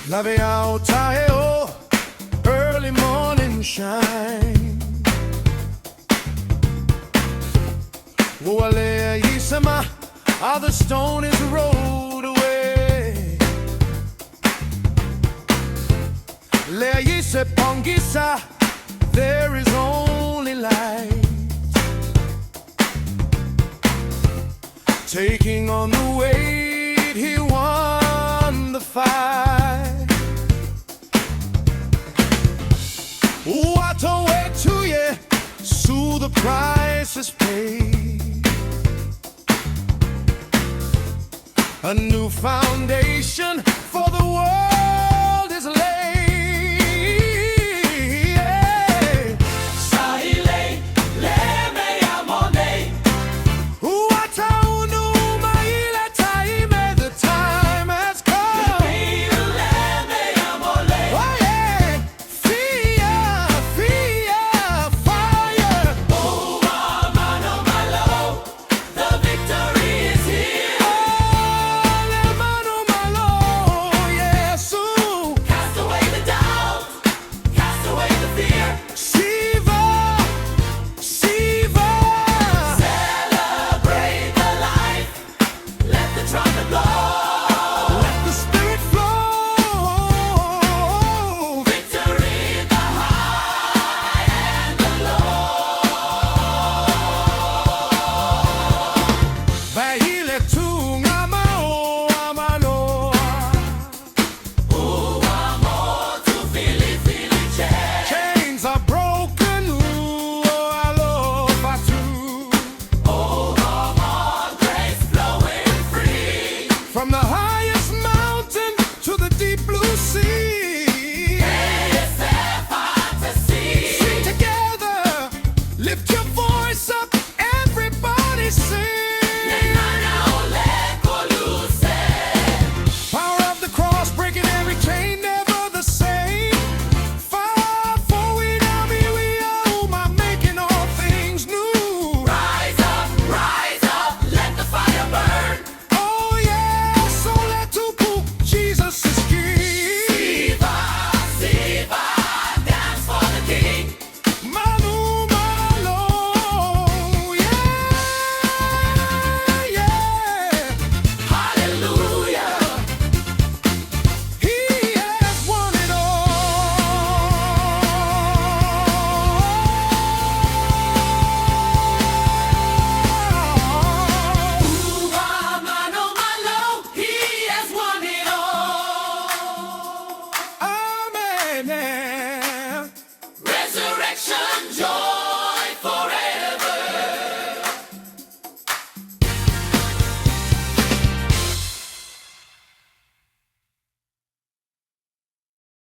Lave ao taeo, early morning shine. Wale Isama, the stone is rolled away. Le Ise Pongisa, there is only light. Taking on the weight, he won the fight. What a way to ye, so the price is paid. A new foundation for the world is laid. Sahile, le me amone. What a unu maile taime, the time has come. Le me amole. Oh yeah, fear, fear, fire. Oh, Manumalo, the victory is here. Oh, Manumalo, Iesu. Cast away the doubt, cast away the fear. Shiva, Shiva. Celebrate the life, let the trumpet blow. Let the spirit flow. Victory in the high and the low. Bahile tunga mao amano. Oh, amor, tu fili felice. Chains are broken. Oh, alofa tu. Oh, amor, grace flowing free. From the highest mountain to the deep blue sea. It's a fantasy. Sing together, lift your voice up, everybody sing. Power of the cross, breaking every chain, never the same. Far forward, army, we are making all things new. Rise up, let the fire burn. Oh yeah, so let tupu, Jesus is king. Siva, dance for the king. Manumalo, yeah, yeah. Hallelujah. He has won it all. Manumalo, he has won it all. Amen. Resurrection.